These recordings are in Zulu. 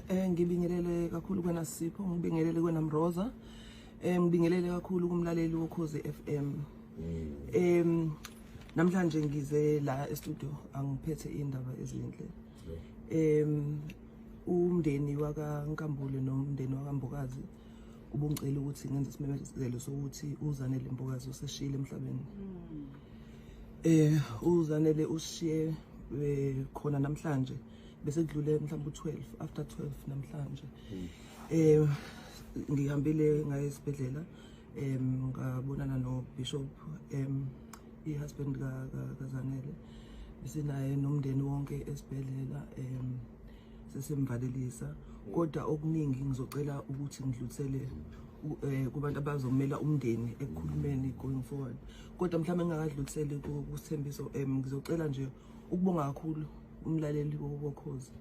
Ngibingelele kakhulu kwena Sipho, ngibingelele kwena Mroza. Ngibingelele kakhulu kumlaleli woKhozi FM. Namhlanje ngize la e-studio angiphethe indaba ezinhle. Umndeni wakaNkambule nomndeni wakaMbokazi ubungcela ukuthi ngenze isimemezelo sokuthi uZanele Mbokazi useshile emhlabeni. uZanele ushiye khona namhlanje bese kudlule mhlawumbe u12 after 12 namhlanje. Ngihambile ngaye esibhedlela ngabonana no Bishop ihusband kaZanele bese naye nomndeni wonke esibhedlela sesemvalelisa kodwa okuningi ngizocela ukuthi ngidlulisele kubantu abazomela umndeni ekukhulumeni going forward kodwa mhlawumbe ngingakadlulisele kusithembiso ngizocela nje ukubonga kakhulu umlaleli woKhozi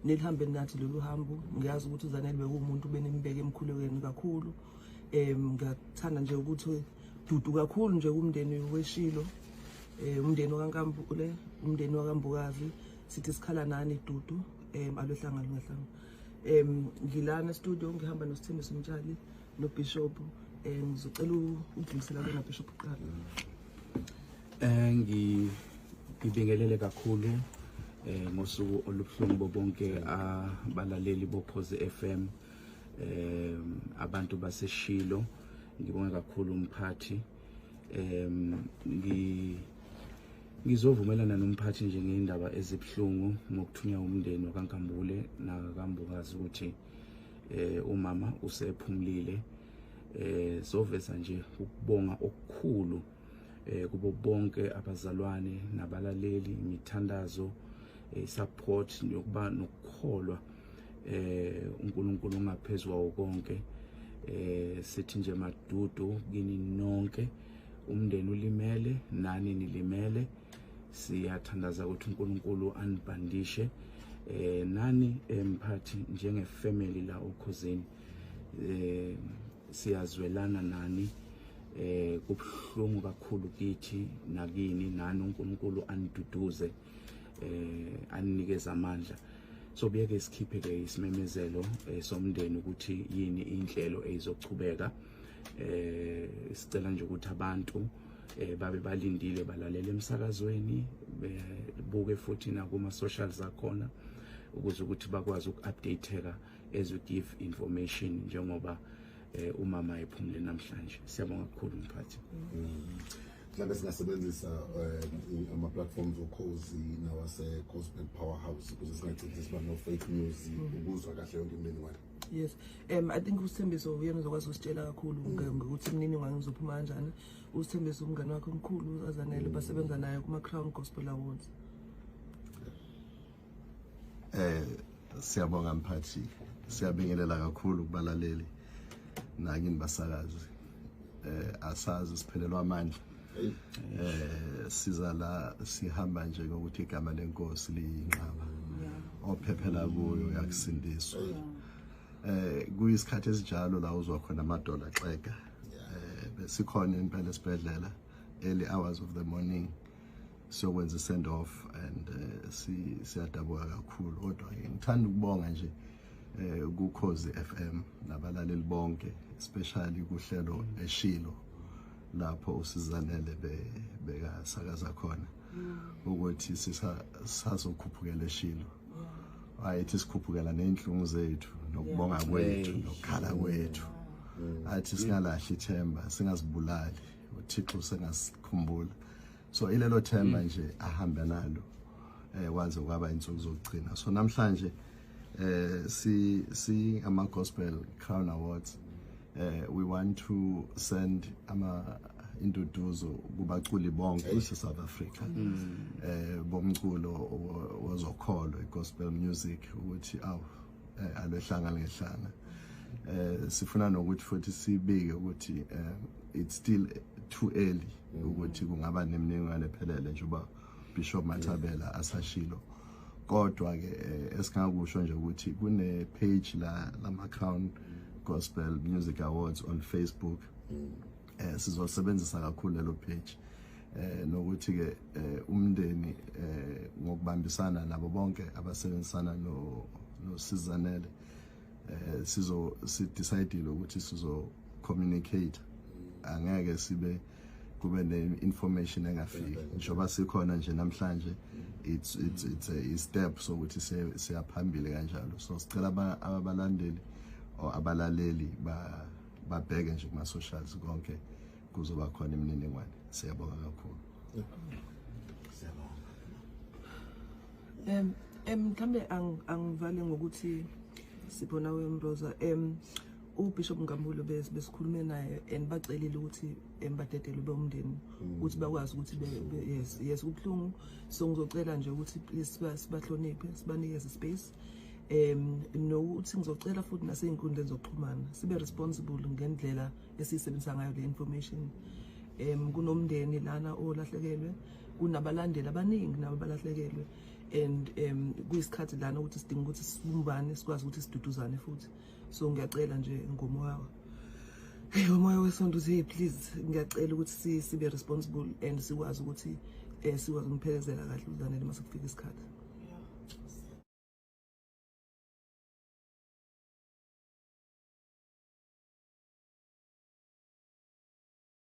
nelihambe nathi lolu hambo ngiyazi ukuthi uZanele bekumuntu benembeke emkhulekweni kakhulu ngiyathanda nje ukuthi dudu kakhulu nje kumndeni weshilo umndeni wakaNkambule umndeni wakaMbokazi sithi sikhala nani dudu alohlanga lungahlanga ngilana studio ngihamba noSithembiso Mtshali no Bishop ngizocela ukudlulisela kwena Bishop uqala ngibingelele kakhulu ngosuku olubuhlungu bonke abalaleli boKhozi FM abantu baseshilo ngibonga kakhulu umphathi ngizovumelana nomphathi nje ngeindaba ezibhlungu ngokuthunya umndeni wakaNkambule nakaMbokazi ukuthi umama usephumlile soveza nje ukubonga okukhulu kubo bonke abazalwane nabalaleli imithandazo support yokuba nokukholwa uNkulunkulu ngaphezulu konke sithi nje madudu kini nonke umndeni ulimele nani nilimele siyathandaza ukuthi uNkulunkulu anibandishe nani emphathi njengefamily la uKhozini siyazwelana nani kubhlungu kakhulu kithi nakini nani uNkulunkulu aniduduze aninikeza amandla so biyeke sikhiphe ke isimemezelo somndeni ukuthi yini inhlelo ezizochubeka sicela nje ukuthi abantu babe balindile balalele emsakazweni bebuke futhi na kuma socials akhona ukuze ukuthi bakwazi ukupdateka as we give information njengoba umama ephumule namhlanje siyabonga kakhulu mphathi mhlawumbe singasebenzisa ama platforms oKhozi nawase Gospel Powerhouse ukuze singachithi siba no fake news ukuzwa kahle yonke imininingwane. Yes, I think uSithembiso uyena uzokwazi usitshela kakhulu ngokuthi imininingwane izophuma kanjani. uSithembiso umngane wakhe omkhulu uZanele basebenza naye kuma Crown Gospel Awards. Siyabonga mphathi siyabingelela kakhulu kubalaleli nakini basakazi asazi siphelelwa amandla siza la sihamba nje ngokuthi igama lenkosi liyinqaba ophephela kuyo yakusindiswa kuyisikhathi esinjalo la uzwa khona amadola xeka besikhona impela esibhedlela early hours of the morning sokwenza send off and siyadabuka kakhulu kodwa ngithanda ukubonga nje kuKhozi FM nabalaleli bonke especially kuhlelo eshilo lapho uSizanele bekasakaza khona ukuthi sisazokhuphukela eshilo ayithi sikhuphukela nenhlungu zethu nokubonga kwethu nokukhala kwethu athi singalahli ithemba singazibulali uThixo sengasikhumbula so ilelo themba nje ahamba nalo waze kwaba insuku zokugcina so namhlanje si ama Gospel Crown Awards we want to send ama induduzo kubaculi bonke eSouth Africa bomculo wozokholo igospel music ukuthi alohlanga ngehlanga sifuna nokuthi futhi sibike ukuthi it's still too early ukuthi kungaba nemininingwane ephelele njengoba Bishop Mathabela asashilo kodwa ke esingakusho nje ukuthi kune page la Crown Gospel Music Awards on Facebook sizosebenzisa kakhulu lelo page nokuthi ke umndeni ngokubambisana nabo bonke abasebenzisana no Sizanele sidecide ukuthi sizo communicate angeke sibe kube ne-information engafiki njengoba sikhona nje namhlanje it's a step sokuthi siyaphambili kanjalo so sicela abalandeli or abalaleli babheke nje kuma socials konke kuzoba khona imininingwane siyabonga kakhulu mhlambe angivale ngokuthi sibona wemroza uBishop Ngambulo besikhulume naye and bacelile ukuthi badedele bomndeni ukuthi bakwazi ukuthi yes ubhlungu so ngizocela nje ukuthi please sibahloniphe sibanikeze space nokuthi ngizocela futhi nasey'nkundleni zokuxhumana sibe responsible ngendlela esiyisebenzisa ngayo le information kunomndeni lana olahlekelwe kunabalandeli abaningi nabo balahlekelwe and kuyisikhathi lana ukuthi sidinga ukuthi sibumbane sikwazi ukuthi siduduzane futhi so ngiyacela nje umoya wesonto please ngiyacela ukuthi sibe responsible and sikwazi ukuthi sikwazi ukuphelezela kahle uZanele mase kufika isikhathi